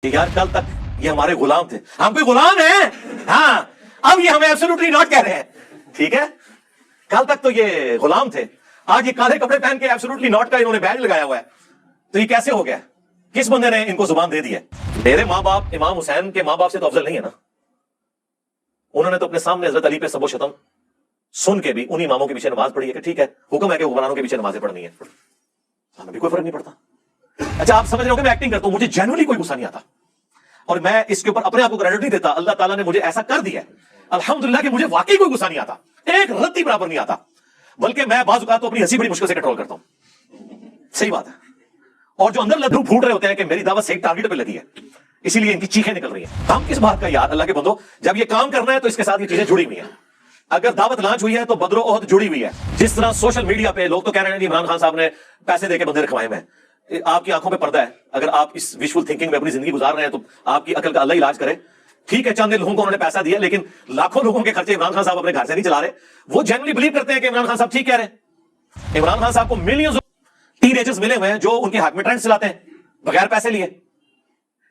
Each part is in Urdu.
کہ یار کل تک یہ ہمارے غلام تھے، ہم کوئی غلام ہیں؟ ہاں، اب یہ ہمیں ایبسولوٹلی ناٹ کہہ رہے ہیں، ٹھیک ہے؟ کل تک تو یہ غلام تھے، آج یہ کالے کپڑے پہن کے ایبسولوٹلی ناٹ کا انہوں نے بیج لگایا ہوا ہے، تو یہ کیسے ہو گیا؟ کس بندے نے ان کو زبان دے دی ہے؟ میرے ماں باپ امام حسین کے ماں باپ سے تو افضل نہیں ہے نا، انہوں نے تو اپنے سامنے حضرت علی پہ سب و شتم سن کے بھی انہی اماموں کے پیچھے نماز پڑھی ہے کہ ٹھیک ہے، حکم ہے کہ حکمرانوں کے پیچھے نمازیں پڑھنی ہے، ہمیں بھی کوئی فرق نہیں پڑتا۔ اچھا آپ سمجھ رہے ہو کہ میں ایکٹنگ کرتا ہوں، مجھے جینوئنلی کوئی غصہ نہیں آتا، اور میں اس کے اوپر اپنے آپ کو کریڈٹ نہیں دیتا، اللہ تعالیٰ نے مجھے ایسا کر دیا ہے الحمدللہ کہ مجھے واقعی کوئی غصہ نہیں آتا، ایک رتی برابر نہیں آتا، بلکہ میں بعض اوقات تو اپنی ہنسی بڑی مشکل سے کنٹرول کرتا ہوں، صحیح بات ہے، اور جو اندر لڈو پھوٹ رہے ہوتے ہیں کہ میری دعوت صحیح ٹارگٹ پہ لگی ہے، اسی لیے ان کی چیخیں نکل رہی ہیں۔ ہم کس بات کا یار اللہ کے بندو، جب یہ کام کرنا ہے تو اس کے ساتھ یہ چیزیں جڑی ہوئی ہیں، اگر دعوت لانچ ہوئی ہے تو بدر و احد جڑی ہوئی ہے۔ جس طرح سوشل میڈیا پہ لوگ تو کہہ رہے ہیں کہ عمران خان صاحب نے پیسے دے کے بندے رکھوائے ہیں، آپ کی آنکھوں پہ پردہ ہے، اگر آپ اس ویژول تھنکنگ میں اپنی زندگی گزار رہے ہیں تو آپ کی عقل کا اللہ علاج کرے۔ ٹھیک ہے چند لوگوں کو انہوں نے پیسہ دیا، لیکن لاکھوں لوگوں کے خرچے عمران خان صاحب اپنے گھر سے نہیں چلا رہے، وہ جنرلی بلیو کرتے ہیں کہ عمران خان صاحب ٹھیک کہہ رہے ہیں۔ عمران خان صاحب کو ملینز ٹین ایجرز ملے ہوئے ہیں جو ان کے حق میں ٹرینڈ چلاتے ہیں بغیر پیسے لیے۔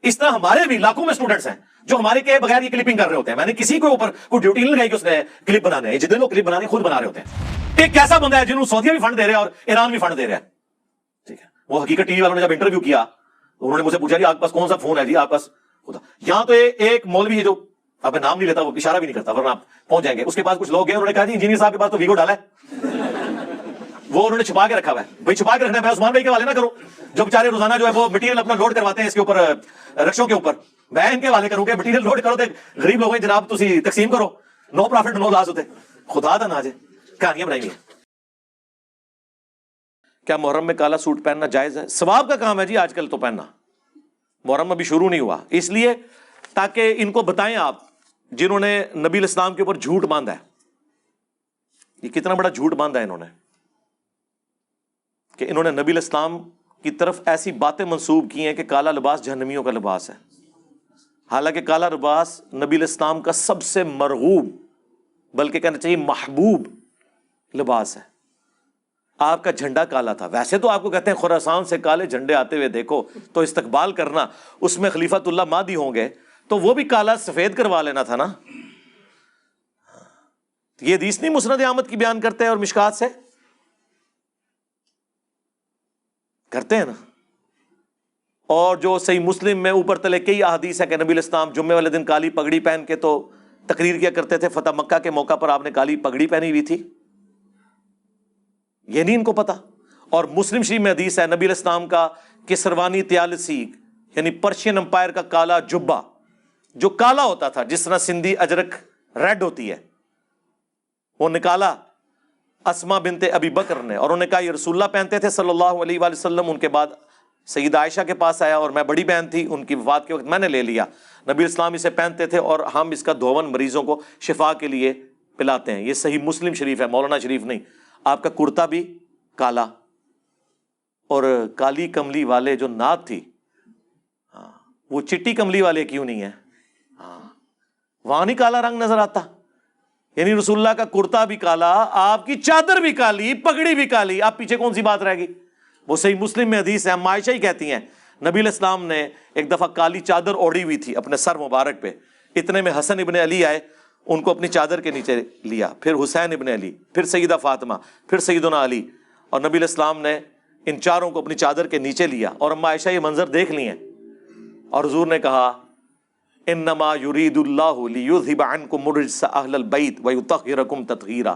اس طرح ہمارے بھی لاکھوں میں اسٹوڈنٹس ہیں جو ہمارے کے بغیر یہ کلپنگ کر رہے ہوتے ہیں، میں نے کسی کے اوپر کوئی ڈیوٹی نہیں لگائی کہ اس نے کلپ بنانے ہیں، جتنے لوگ کلپ بنانے خود بنا رہے ہوتے ہیں۔ ایک کیسا بندہ ہے جنہوں سعودیہ بھی فنڈ دے رہے ہیں اور ایران بھی فنڈ دے رہے ہیں، ٹھیک ہے؟ وہ حقیقت ٹی وی والوں نے جب انٹرویو کیا تو انہوں نے مجھ سے پوچھا جی آپ کے پاس کون سا فون ہے جی آپ پاس خدا، یہاں تو ایک مولوی ہے جو آپ کا نام نہیں لیتا، وہ اشارہ بھی نہیں کرتا ورنہ آپ پہنچ جائیں گے، اس کے پاس کچھ لوگ گئے، انہوں نے کہا جی انجینئر صاحب کے پاس تو ویگو ڈالا ہے، وہ انہوں نے چھپا کے رکھا ہوا ہے۔ بھائی چھپا کے رکھنا ہے، میں عثمان بھائی کے حوالے نہ کروں جو بیچارے روزانہ جو ہے وہ مٹیریل اپنا لوڈ کرواتے ہیں اس کے اوپر رکشوں کے اوپر، میں ان کے حوالے کروں کہ مٹیریل لوڈ کرو تے غریب لوگوں جناب تسی تقسیم کرو، نو پروفٹ نو لاس ہوتے، خدا دا ناز ہے، کہانیاں بنائی ہیں۔ کیا محرم میں کالا سوٹ پہننا جائز ہے؟ ثواب کا کام ہے جی آج کل تو پہننا، محرم ابھی شروع نہیں ہوا، اس لیے تاکہ ان کو بتائیں آپ جنہوں نے نبی الاسلام کے اوپر جھوٹ باندھا ہے، یہ کتنا بڑا جھوٹ باندھا ہے انہوں نے، کہ انہوں نے نبی الاسلام کی طرف ایسی باتیں منسوب کی ہیں کہ کالا لباس جہنمیوں کا لباس ہے، حالانکہ کالا لباس نبی الاسلام کا سب سے مرغوب بلکہ کہنا چاہیے محبوب لباس ہے۔ آپ کا جھنڈا کالا تھا، ویسے تو آپ کو کہتے ہیں خراسان سے کالے جھنڈے آتے ہوئے دیکھو تو استقبال کرنا، اس میں خلیفۃ اللہ مہدی ہوں گے تو وہ بھی کالا سفید کروا لینا تھا نا۔ یہ حدیث نہیں مسند احمد کی بیان کرتے ہیں اور مشکات سے کرتے ہیں نا، اور جو صحیح مسلم میں اوپر تلے کئی احادیث ہے کہ نبی الاسلام جمعے والے دن کالی پگڑی پہن کے تو تقریر کیا کرتے تھے، فتح مکہ کے موقع پر آپ نے کالی پگڑی پہنی ہوئی تھی، یہ نہیں ان کو پتا۔ اور مسلم شریف میں حدیث ہے نبی الاسلام کا کسروانی طیالسی یعنی پرشین امپائر کا کالا جبہ جو کالا ہوتا تھا جس طرح سندھی اجرک ریڈ ہوتی ہے، وہ نکالا اسما بنت ابی بکر نے، اور انہوں نے کہا یہ رسول اللہ پہنتے تھے صلی اللہ علیہ وآلہ وسلم، ان کے بعد سیدہ عائشہ کے پاس آیا اور میں بڑی بہن تھی، ان کی وفات کے وقت میں نے لے لیا، نبی اسلام اسے پہنتے تھے اور ہم اس کا دھون مریضوں کو شفا کے لیے پلاتے ہیں۔ یہ صحیح مسلم شریف ہے، مولانا شریف نہیں۔ آپ کا کرتا بھی کالا، اور کالی کملی والے جو نعت تھی وہ چٹی کملی والے کیوں نہیں ہے؟ وہاں نہیں کالا رنگ نظر آتا، یعنی رسول اللہ کا کرتا بھی کالا، آپ کی چادر بھی کالی، پگڑی بھی کالی، آپ پیچھے کون سی بات رہ گئی؟ وہ صحیح مسلم میں حدیث ہے، ہم عائشہ ہی کہتی ہیں نبی علیہ السلام نے ایک دفعہ کالی چادر اوڑھی ہوئی تھی اپنے سر مبارک پہ، اتنے میں حسن ابن علی آئے، ان کو اپنی چادر کے نیچے لیا، پھر حسین ابن علی، پھر سیدہ فاطمہ، پھر سیدنا علی، اور نبی علیہ السلام نے ان چاروں کو اپنی چادر کے نیچے لیا، اور اما عائشہ یہ منظر دیکھ لی ہیں، اور حضور نے کہا انما یرید اللہ لیذھب عنکم الرجس اہل البیت ویطہرکم تطہیرا،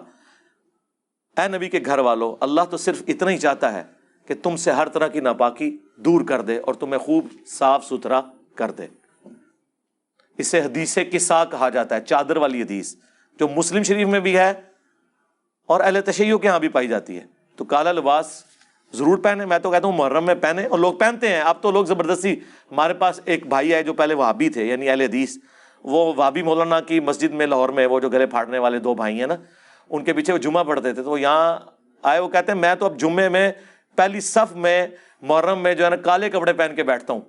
اے نبی کے گھر والو، اللہ تو صرف اتنا ہی چاہتا ہے کہ تم سے ہر طرح کی ناپاکی دور کر دے اور تمہیں خوب صاف ستھرا کر دے۔ اسے حدیث قصہ کہا جاتا ہے، چادر والی حدیث جو مسلم شریف میں بھی ہے اور اہل تشیع کے ہاں بھی پائی جاتی ہے۔ تو کالا لباس ضرور پہنے، میں تو کہتا ہوں محرم میں پہنے، اور لوگ پہنتے ہیں، اب تو لوگ زبردستی، ہمارے پاس ایک بھائی ہے جو پہلے وہابی تھے یعنی اہل حدیث، وہ وہابی مولانا کی مسجد میں لاہور میں وہ جو گلے پھاڑنے والے دو بھائی ہیں نا، ان کے پیچھے وہ جمعہ پڑھتے تھے، تو وہ یہاں آئے، وہ کہتے ہیں میں تو اب جمعے میں پہلی صف میں محرم میں جو ہے نا کالے کپڑے پہن کے بیٹھتا ہوں۔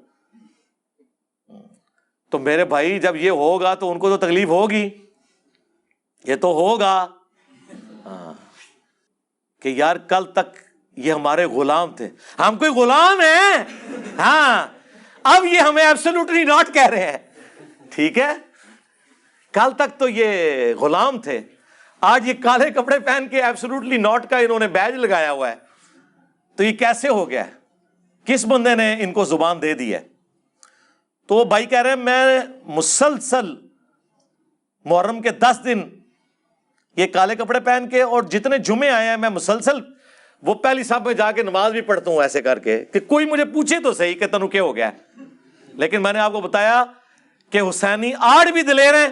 تو میرے بھائی جب یہ ہوگا تو ان کو تو تکلیف ہوگی، یہ تو ہوگا کہ یار کل تک یہ ہمارے غلام تھے، ہم کوئی غلام ہیں؟ ہاں، اب یہ ہمیں ایبسولوٹلی ناٹ کہہ رہے ہیں. ٹھیک ہے, کل تک تو یہ غلام تھے, آج یہ کالے کپڑے پہن کے ایبسولوٹلی ناٹ کا انہوں نے بیج لگایا ہوا ہے. تو یہ کیسے ہو گیا ہے؟ کس بندے نے ان کو زبان دے دی ہے؟ تو وہ بھائی کہہ رہے ہیں میں مسلسل محرم کے 10 دن یہ کالے کپڑے پہن کے, اور جتنے جمعے آئے ہیں میں مسلسل وہ پہلی صف میں جا کے نماز بھی پڑھتا ہوں ایسے کر کے کہ کوئی مجھے پوچھے تو صحیح کہ تنو کیا ہو گیا. لیکن میں نے آپ کو بتایا کہ حسینی آج بھی دلیر ہیں,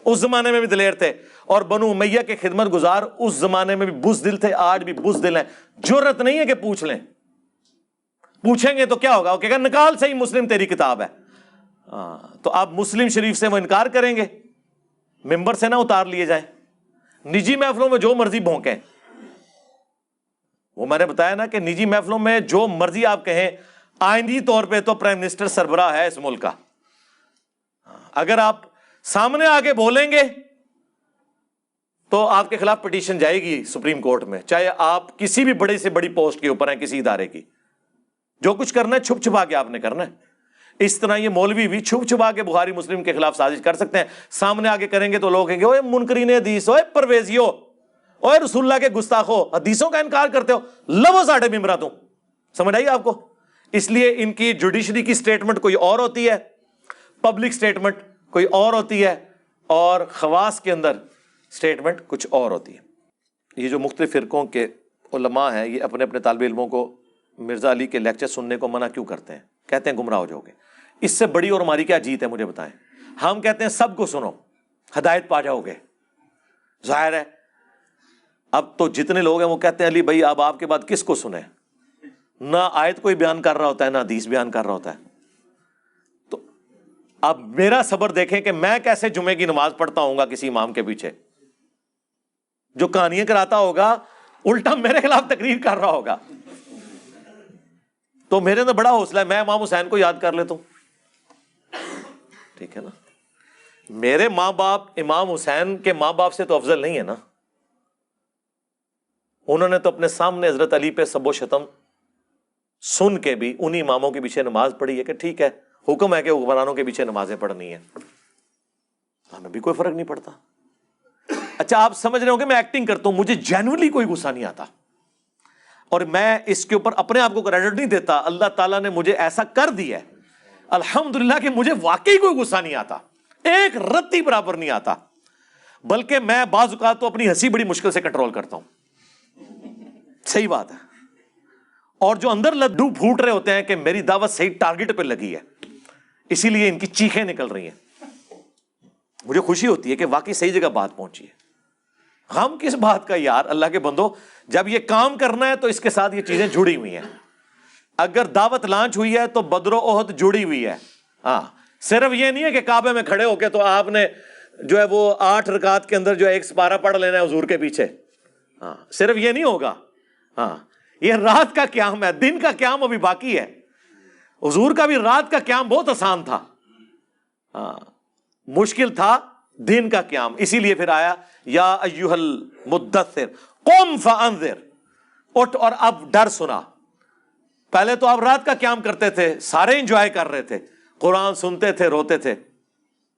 اس زمانے میں بھی دلیر تھے, اور بنو امیہ کے خدمت گزار اس زمانے میں بھی بزدل تھے, آج بھی بزدل ہیں. جرت نہیں ہے کہ پوچھ لیں, پوچھیں گے تو کیا ہوگا, وہ کہے گا نکال صحیح مسلم تیری کتاب ہے. تو آپ مسلم شریف سے وہ انکار کریں گے, ممبر سے نہ اتار لیے جائیں, نجی محفلوں میں جو مرضی بھونکیں. وہ میں نے بتایا نا کہ نجی محفلوں میں جو مرضی آپ کہیں, آئندی طور پہ تو پرائم منسٹر سربراہ ہے اس ملک کا. اگر آپ سامنے آگے بولیں گے تو آپ کے خلاف پٹیشن جائے گی سپریم کورٹ میں, چاہے آپ کسی بھی بڑی سے بڑی پوسٹ کے اوپر ہیں کسی ادارے کی. جو کچھ کرنا ہے چھپ چھپا کے آپ نے کرنا ہے. اس طرح یہ مولوی بھی چھپ چھپا کے بخاری مسلم کے خلاف سازش کر سکتے ہیں, سامنے آگے کریں گے تو لوگ کہیں گے اوے منکرین حدیث, اوے پرویزیو, اوے رسول اللہ کے گستاخو, حدیثوں کا انکار کرتے ہو, لو ساڑھے ممبرا تم. سمجھ آئی آپ کو؟ اس لیے ان کی جوڈیشری کی سٹیٹمنٹ کوئی اور ہوتی ہے, پبلک سٹیٹمنٹ کوئی اور ہوتی ہے, اور خواص کے اندر سٹیٹمنٹ کچھ اور ہوتی ہے. یہ جو مختلف فرقوں کے علماء ہیں یہ اپنے اپنے طالب علموں کو مرزا علی کے لیکچر سننے کو منع کیوں کرتے ہیں؟ کہتے ہیں گمراہ ہو جاؤ گے. اس سے بڑی اور ہماری کیا جیت ہے مجھے بتائیں؟ ہم کہتے ہیں سب کو سنو, ہدایت پا جاؤ گے. ظاہر ہے اب تو جتنے لوگ ہیں وہ کہتے ہیں علی بھائی اب آپ کے بعد کس کو سنیں, نہ آیت کوئی بیان کر رہا ہوتا ہے نہ حدیث بیان کر رہا ہوتا ہے. تو اب میرا صبر دیکھیں کہ میں کیسے جمعے کی نماز پڑھتا ہوں گا کسی امام کے پیچھے جو کہانیاں کراتا ہوگا, الٹا میرے خلاف تقریر کر رہا ہوگا. تو میرے اندر بڑا حوصلہ ہے, میں امام حسین کو یاد کر لیتا ہوں. ٹھیک ہے نا, میرے ماں باپ امام حسین کے ماں باپ سے تو افضل نہیں ہے نا. انہوں نے تو اپنے سامنے حضرت علی پہ سب و شتم سن کے بھی انہی اماموں کے پیچھے نماز پڑھی ہے کہ ٹھیک ہے حکم ہے کہ حکمرانوں کے پیچھے نمازیں پڑھنی ہے, ہمیں بھی کوئی فرق نہیں پڑتا. اچھا آپ سمجھ رہے ہو کہ میں ایکٹنگ کرتا ہوں, مجھے جینوئنلی کوئی غصہ نہیں آتا, اور میں اس کے اوپر اپنے آپ کو کریڈٹ نہیں دیتا. اللہ تعالیٰ نے مجھے ایسا کر دیا ہے الحمدللہ کہ مجھے واقعی کوئی غصہ نہیں آتا, ایک رتی برابر نہیں آتا. بلکہ میں بعض اوقات تو اپنی ہنسی بڑی مشکل سے کنٹرول کرتا ہوں. صحیح بات ہے. اور جو اندر لڈو پھوٹ رہے ہوتے ہیں کہ میری دعوت صحیح ٹارگٹ پہ لگی ہے, اسی لیے ان کی چیخیں نکل رہی ہیں. مجھے خوشی ہوتی ہے کہ واقعی صحیح جگہ بات پہنچی ہے. غم کس بات کا یار, اللہ کے بندو, جب یہ کام کرنا ہے تو اس کے ساتھ یہ چیزیں جڑی ہوئی ہیں. اگر دعوت لانچ ہوئی ہے تو بدر و احد جڑی ہوئی ہے. ہاں, صرف یہ نہیں ہے کہ کعبے میں کھڑے ہو کے تو آپ نے جو ہے وہ 8 رکعت کے اندر جو ہے ایک سپارہ پڑھ لینا ہے حضور کے پیچھے. ہاں, صرف یہ نہیں ہوگا. ہاں, یہ رات کا قیام ہے, دن کا قیام ابھی باقی ہے. حضور کا بھی رات کا قیام بہت آسان تھا, ہاں مشکل تھا دن کا قیام. اسی لیے پھر آیا یا ایھا المدثر قم فانذر, اٹھ اور اب ڈر سنا. پہلے تو آپ رات کا قیام کرتے تھے, سارے انجوائے کر رہے تھے, قرآن سنتے تھے, روتے تھے.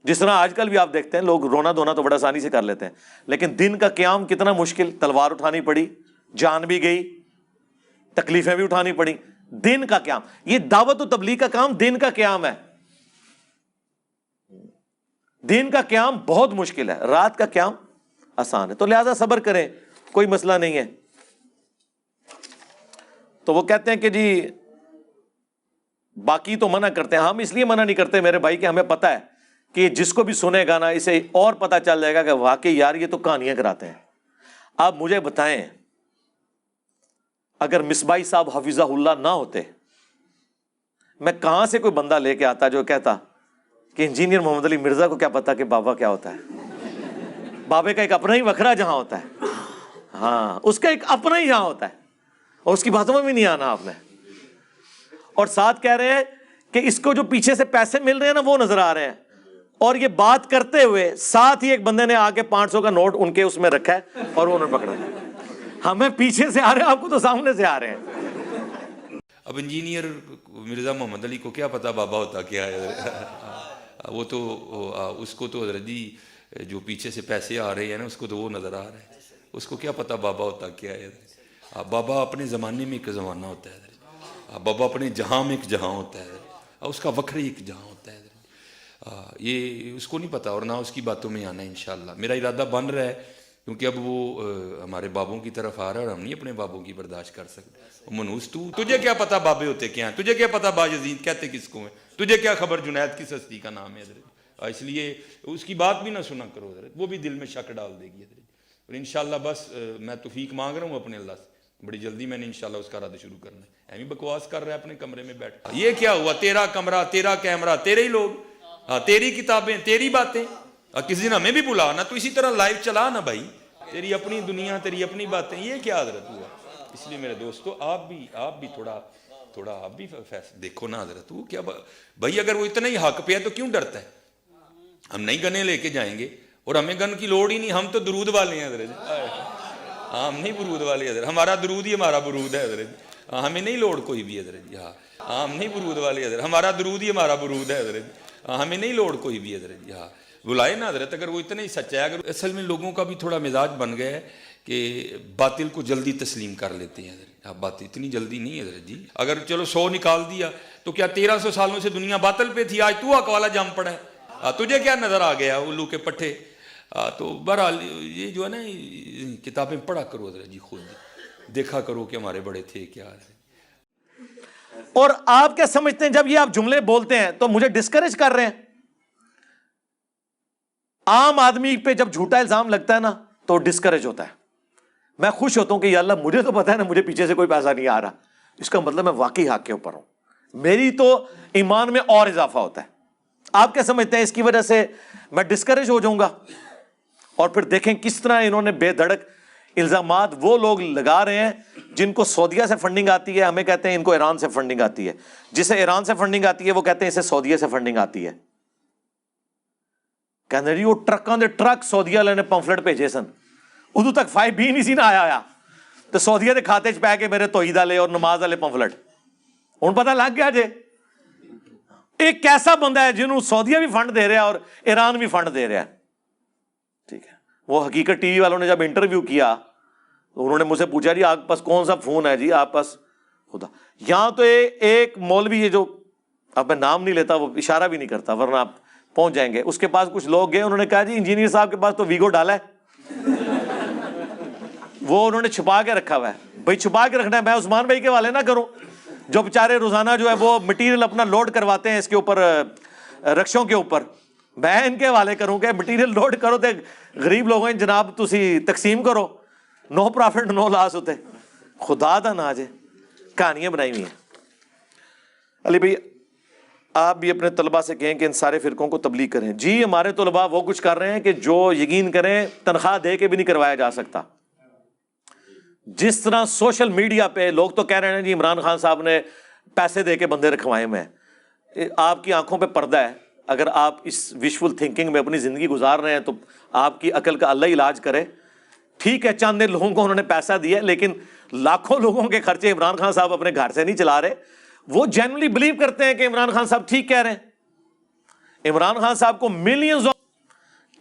جس طرح آج کل بھی آپ دیکھتے ہیں لوگ رونا دھونا تو بڑا آسانی سے کر لیتے ہیں, لیکن دن کا قیام کتنا مشکل. تلوار اٹھانی پڑی, جان بھی گئی, تکلیفیں بھی اٹھانی پڑی. دن کا قیام, یہ دعوت و تبلیغ کا کام دن کا قیام ہے. دن کا قیام بہت مشکل ہے, رات کا قیام آسان ہے. تو لہذا صبر کریں, کوئی مسئلہ نہیں ہے. تو وہ کہتے ہیں کہ جی باقی تو منع کرتے ہیں. ہم اس لیے منع نہیں کرتے میرے بھائی کہ ہمیں پتہ ہے کہ جس کو بھی سنے گا نا اسے اور پتہ چل جائے گا کہ واقعی یار یہ تو کہانیاں کراتے ہیں. آپ مجھے بتائیں اگر مصباحی صاحب حفظہ اللہ نہ ہوتے, میں کہاں سے کوئی بندہ لے کے آتا جو کہتا کہ انجینئر محمد علی مرزا کو کیا پتا کہ بابا کیا ہوتا ہے. بابے کا ایک اپنا ہی وکھرا جہاں ہوتا ہے, ہاں اس کا ایک اپنا ہی جہاں ہوتا ہے, اور اس کی باتوں میں بھی نہیں آنا آپ نے. اور ساتھ کہہ رہے ہیں کہ اس کو جو پیچھے سے پیسے مل رہے ہیں نا وہ نظر آ رہے ہیں. اور یہ بات کرتے ہوئے ساتھ ہی ایک بندے نے آ کے 500 کا نوٹ ان کے اس میں رکھا ہے اور وہ انہوں نے پکڑا. ہمیں پیچھے سے آ رہے ہیں, آپ کو تو سامنے سے آ رہے ہیں. اب انجینئر مرزا محمد علی کو کیا پتہ بابا ہوتا کیا ہے؟ وہ تو اس کو تو حضرت جی جو پیچھے سے پیسے آ رہے ہیں نا اس کو تو وہ نظر آ رہا ہے، اس کو کیا پتہ بابا ہوتا کیا ہے؟ بابا اپنے زمانے میں ایک زمانہ ہوتا ہے، بابا اپنے جہاں میں ایک جہاں ہوتا ہے، اس کا وکھری ایک جہاں ہوتا ہے، یہ اس کو نہیں پتہ اور نہ اس کی باتوں میں آنا ہے انشاءاللہ۔ میرا ارادہ بن رہا ہے کیونکہ اب وہ ہمارے بابوں کی طرف آ رہا ہے اور ہم نہیں اپنے بابوں کی برداشت کر سکتے۔ منوس تجھے کیا پتہ بابے ہوتے کیا ہیں، تجھے کیا پتہ باجزید کہتے کس کو ہیں، تجھے کیا خبر جنید کس ہستی کا نام ہے حضرت، اس لیے اس کی بات بھی نہ سنا کرو حضرت، وہ بھی دل میں شک ڈال دے گی حضرت۔ اور انشاءاللہ بس میں توفیق مانگ رہا ہوں اپنے اللہ سے، بڑی جلدی میں نے انشاءاللہ اس کا رد شروع کرنا ہے۔ ایمی بکواس کر رہا ہے اپنے کمرے میں بیٹھ، یہ کیا ہوا، تیرا کمرہ، تیرا کیمرہ، تیرے ہی لوگ، تیری کتابیں، تیری باتیں، کسی دن ہمیں بھی بلا نا، تو اسی طرح لائیو چلا نا بھائی، تیری اپنی دنیا، تیری اپنی باتیں، یہ کیا حضرت ہوا؟ اس لیے میرے دوستو آپ بھی تھوڑا آپ بھی دیکھو نا حضرت، وہ کیا بھائی، اگر وہ اتنا ہی حق پہ ہے تو کیوں ڈرتا ہے؟ ہم نہیں گنے لے کے جائیں گے اور ہمیں گن کی لوڑ ہی نہیں، ہم تو درود والے ہیں حضرت، ہم نہیں برود والے حضرت، ہمارا درود ہی ہمارا برود ہے حضرت، ہمیں نہیں لوڑ کوئی بھی حضرت، ہم نہیں برود والے حضرت، ہمارا درود ہی ہمارا برود ہے حضرت، ہمیں نہیں لوڑ کوئی بھی حضرت، بلائے نا حضرت، اگر وہ اتنا ہی سچا ہے۔ اگر اصل میں لوگوں کا بھی تھوڑا مزاج بن گیا ہے کہ باطل کو جلدی تسلیم کر لیتے ہیں حضرت، بات اتنی جلدی نہیں حضرت جی، اگر چلو 100 نکال دیا تو کیا 1300 سالوں سے دنیا باطل پہ تھی، آج تو حق والا جم پڑا ہے، تجھے کیا نظر آ گیا الو کے پٹھے؟ تو بہرحال یہ جو ہے نا کتابیں پڑھا کرو حضرت جی، خود دیکھا کرو کہ ہمارے بڑے تھے کیا ہے۔ اور آپ کیا سمجھتے ہیں جب یہ آپ جملے بولتے ہیں تو مجھے ڈسکریج کر رہے ہیں؟ عام آدمی پہ جب جھوٹا الزام لگتا ہے نا تو ڈسکریج ہوتا ہے، میں خوش ہوتا ہوں کہ یا اللہ مجھے تو پتا ہے نا مجھے پیچھے سے کوئی پیسہ نہیں آ رہا، اس کا مطلب میں واقعی حق کے اوپر ہوں، میری تو ایمان میں اور اضافہ ہوتا ہے۔ آپ کیا سمجھتے ہیں اس کی وجہ سے میں ڈسکریج ہو جاؤں گا؟ اور پھر دیکھیں کس طرح انہوں نے بے دھڑک الزامات وہ لوگ لگا رہے ہیں جن کو سعودیہ سے فنڈنگ آتی ہے، ہمیں کہتے ہیں ان کو ایران سے فنڈنگ آتی ہے، جسے ایران سے فنڈنگ آتی ہے وہ کہتے ہیں اسے سعودیہ سے فنڈنگ آتی ہے۔ کہنے رہی وہ ٹرکاں دے ٹرک سعودیہ والے نے پمفلٹ بھیجے سن، ادو تک 5B نہیں سی نہ آیا تو سعودیہ دے کھاتے چ پہ کے میرے توحید والے اور نماز والے پمفلٹ، ہن پتہ لگ گیا جے ایک کیسا بندہ ہے جنہوں سعودیہ بھی فنڈ دے رہا ہے اور ایران بھی فنڈ دے رہا ہے، ٹھیک ہے۔ وہ حقیقت ٹی وی والوں نے جب انٹرویو کیا انہوں نے مجھ سے پوچھا جی آپ کے پاس کون سا فون ہے جی آپ پاس، خدا یہاں تو ایک مولوی ہے جو اب میں نام نہیں لیتا، وہ اشارہ بھی نہیں کرتا ورنہ آپ پہنچ جائیں گے، اس کے پاس کچھ لوگ گئے، انہوں نے کہا جی انجینئر صاحب کے پاس تو ویگو ڈالا ہے، وہ انہوں نے چھپا کے رکھا ہوا ہے۔ بھائی چھپا کے رکھنا ہے، میں عثمان بھائی کے والے نہ کروں جو بیچارے روزانہ جو ہے وہ مٹیریل اپنا لوڈ کرواتے ہیں اس کے اوپر، رکشوں کے اوپر، میں ان کے حوالے کروں کہ مٹیریل لوڈ کرو تے غریب لوگوں جناب تسی تقسیم کرو، نو پرافٹ نو لاس ہوتے، خدا دا نا جے کہانیاں بنائی ہوئی ہیں۔ علی بھائی آپ بھی اپنے طلباء سے کہیں کہ ان سارے فرقوں کو تبلیغ کریں۔ جی ہمارے طلباء وہ کچھ کر رہے ہیں کہ جو یقین کریں تنخواہ دے کے بھی نہیں کروایا جا سکتا۔ جس طرح سوشل میڈیا پہ لوگ تو کہہ رہے ہیں جی عمران خان صاحب نے پیسے دے کے بندے رکھوائے ہوئے ہیں، آپ کی آنکھوں پہ پردہ ہے، اگر آپ اس وشفل تھنکنگ میں اپنی زندگی گزار رہے ہیں تو آپ کی عقل کا اللہ علاج کرے۔ ٹھیک ہے چند لوگوں کو انہوں نے پیسہ دیا لیکن لاکھوں لوگوں کے خرچے عمران خان صاحب اپنے گھر سے نہیں چلا رہے، وہ جینولی بلیو کرتے ہیں کہ عمران خان صاحب ٹھیک کہہ رہے ہیں۔ عمران خان صاحب کو ملینز آف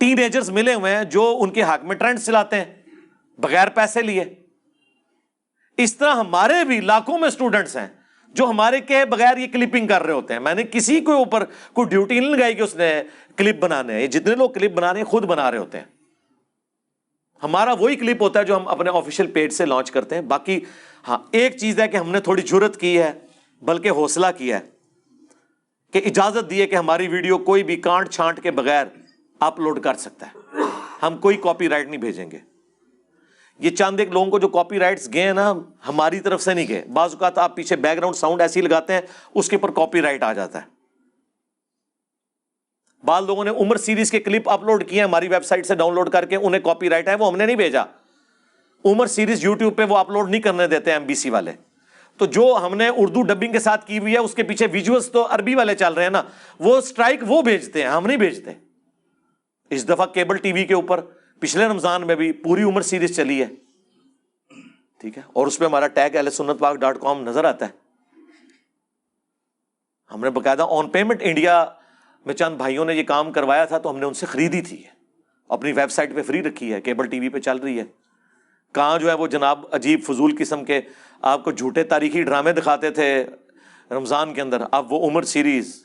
ٹین ایجرز ملے ہوئے ہیں جو ان کے حق میں ٹرینڈ چلاتے ہیں بغیر پیسے لیے۔ اس طرح ہمارے بھی لاکھوں میں اسٹوڈنٹس ہیں جو ہمارے کے بغیر یہ کلپنگ کر رہے ہوتے ہیں، میں نے کسی کے اوپر کوئی ڈیوٹی نہیں لگائی کہ اس نے کلپ بنانے ہیں، یہ جتنے لوگ کلپ بنا رہے ہیں خود بنا رہے ہوتے ہیں، ہمارا وہی کلپ ہوتا ہے جو ہم اپنے آفیشیل پیج سے لانچ کرتے ہیں۔ باقی ہاں ایک چیز ہے کہ ہم نے تھوڑی جرت کی ہے بلکہ حوصلہ کیا ہے کہ اجازت دی ہے کہ ہماری ویڈیو کوئی بھی کانٹ چھانٹ کے بغیر اپلوڈ کر سکتا ہے، ہم کوئی کاپی رائٹ نہیں بھیجیں گے۔ یہ چند ایک لوگوں کو جو کاپی رائٹس گئے ہیں نا ہماری طرف سے نہیں گئے، بعض اوقات آپ پیچھے بیک گراؤنڈ ساؤنڈ ایسی لگاتے ہیں اس کے اوپر کاپی رائٹ آ جاتا ہے۔ بعض لوگوں نے عمر سیریز کے کلپ اپلوڈ کیے ہیں ہماری ویب سائٹ سے ڈاؤن لوڈ کر کے، انہیں کاپی رائٹ ہے، وہ ہم نے نہیں بھیجا۔ عمر سیریز یوٹیوب پہ وہ اپلوڈ نہیں کرنے دیتے ہیں MBC والے، تو جو ہم نے اردو ڈبنگ کے ساتھ کی ہوئی ہے اس کے پیچھے ویژولز تو عربی والے چل رہے ہیں نا، وہ اسٹرائک وہ بھیجتے ہیں، ہم نہیں بھیجتے۔ اس دفعہ کیبل ٹی وی کے اوپر پچھلے رمضان میں بھی پوری عمر سیریز چلی ہے، ٹھیک ہے، اور اس پہ ہمارا ٹیگ اہل سنت پاک .com نظر آتا ہے، ہم نے باقاعدہ آن پیمنٹ انڈیا میں چند بھائیوں نے یہ کام کروایا تھا تو ہم نے ان سے خریدی تھی، اپنی ویب سائٹ پہ فری رکھی ہے، کیبل ٹی وی پہ چل رہی ہے. کہاں جو ہے وہ جناب عجیب فضول قسم کے آپ کو جھوٹے تاریخی ڈرامے دکھاتے تھے رمضان کے اندر، اب وہ عمر سیریز،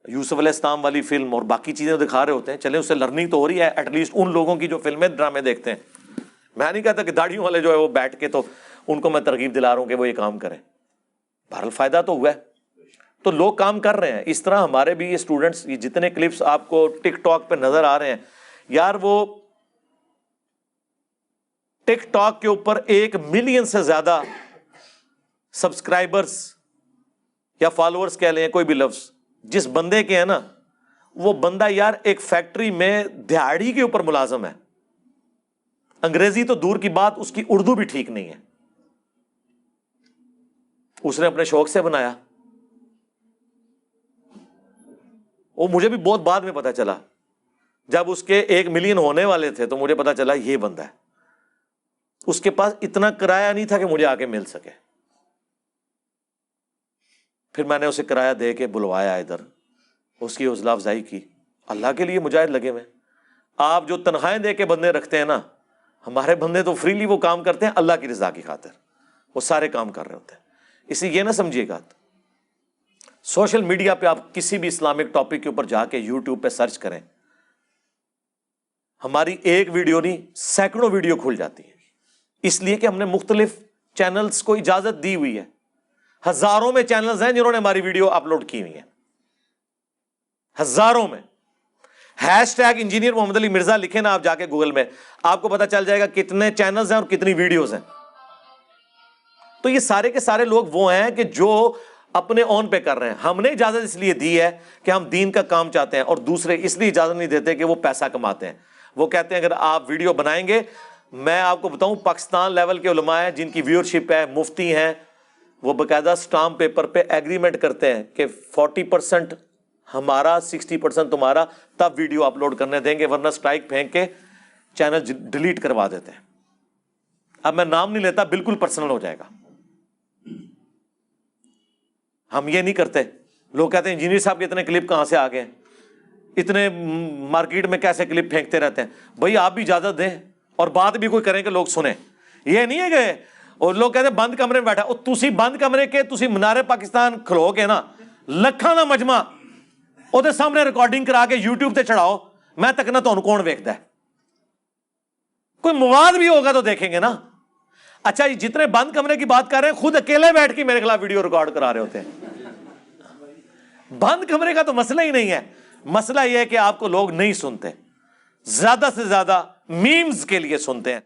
یوسف علیہ السلام والی فلم اور باقی چیزیں دکھا رہے ہوتے ہیں. چلیں اس سے لرننگ تو ہو رہی ہے ایٹ لیسٹ ان لوگوں کی جو فلمیں ڈرامے دیکھتے ہیں. میں نہیں کہتا کہ داڑھیوں والے جو ہے وہ بیٹھ کے تو ان کو میں ترغیب دلا رہا ہوں کہ وہ یہ کام کریں، بہرحال فائدہ تو ہوا ہے. تو لوگ کام کر رہے ہیں. اس طرح ہمارے بھی یہ اسٹوڈنٹس، یہ جتنے کلپس آپ کو ٹک ٹاک پہ نظر آ رہے ہیں، یار وہ ٹک ٹاک کے اوپر 1 ملین سے زیادہ سبسکرائبرز یا فالوورز کہہ لیں، کوئی بھی لفظ جس بندے کے ہیں نا، وہ بندہ یار ایک فیکٹری میں دہاڑی کے اوپر ملازم ہے. انگریزی تو دور کی بات، اس کی اردو بھی ٹھیک نہیں ہے. اس نے اپنے شوق سے بنایا. وہ مجھے بھی بہت بعد میں پتا چلا، جب اس کے 1 ملین ہونے والے تھے تو مجھے پتا چلا یہ بندہ ہے. اس کے پاس اتنا کرایہ نہیں تھا کہ مجھے آ کے مل سکے. پھر میں نے اسے کرایہ دے کے بلوایا ادھر، اس کی حوصلہ افزائی کی. اللہ کے لیے مجاہد لگے ہوئے. آپ جو تنخواہیں دے کے بندے رکھتے ہیں نا، ہمارے بندے تو فریلی وہ کام کرتے ہیں اللہ کی رضا کی خاطر، وہ سارے کام کر رہے ہوتے ہیں. اسی یہ نہ سمجھیے گا، سوشل میڈیا پہ آپ کسی بھی اسلامک ٹاپک کے اوپر جا کے یوٹیوب پہ سرچ کریں، ہماری ایک ویڈیو نہیں سینکڑوں ویڈیو کھل جاتی ہے. اس لیے کہ ہم نے مختلف چینلز کو اجازت دی ہوئی ہے. ہزاروں میں چینلز ہیں جنہوں نے ہماری ویڈیو اپلوڈ کی ہوئی ہیں، ہزاروں میں. #، انجینئر محمد علی مرزا لکھیں نا آپ جا کے گوگل میں، آپ کو پتا چل جائے گا کتنے چینلز ہیں اور کتنی ویڈیوز ہیں. تو یہ سارے کے سارے لوگ وہ ہیں کہ جو اپنے اون پہ کر رہے ہیں. ہم نے اجازت اس لیے دی ہے کہ ہم دین کا کام چاہتے ہیں، اور دوسرے اس لیے اجازت نہیں دیتے کہ وہ پیسہ کماتے ہیں. وہ کہتے ہیں اگر آپ ویڈیو بنائیں گے، میں آپ کو بتاؤں پاکستان لیول کے علماء ہیں جن کی ویورشپ ہے، مفتی ہیں، وہ باقاعدہ سٹامپ پیپر پہ ایگریمنٹ کرتے ہیں کہ 40% ہمارا 60% تمہارا، تب ویڈیو اپلوڈ کرنے دیں گے، ورنہ سٹرائک پھینک کے چینل ڈیلیٹ کروا دیتے ہیں. اب میں نام نہیں لیتا، بالکل پرسنل ہو جائے گا. ہم یہ نہیں کرتے. لوگ کہتے ہیں انجینئر صاحب کے اتنے کلپ کہاں سے آ گئے، اتنے مارکیٹ میں کیسے کلپ پھینکتے رہتے ہیں. بھائی آپ بھی اجازت دیں اور بات بھی کوئی کریں کہ لوگ سنیں. یہ نہیں ہے کہ اور لوگ کہتے ہیں بند کمرے میں بیٹھا. تسی بند کمرے کے تسی منارے پاکستان کھلو کے نا لکھاں دا مجمع وہ سامنے ریکارڈنگ کرا کے یوٹیوب تے چڑھاؤ، میں تک نہ تو کون ویکھدا ہے. کوئی مواد بھی ہوگا تو دیکھیں گے نا. اچھا یہ جتنے بند کمرے کی بات کر رہے ہیں خود اکیلے بیٹھ کے میرے خلاف ویڈیو ریکارڈ کرا رہے ہوتے ہیں. بند کمرے کا تو مسئلہ ہی نہیں ہے. مسئلہ یہ ہے کہ آپ کو لوگ نہیں سنتے، زیادہ سے زیادہ میمز کے لیے سنتے ہیں.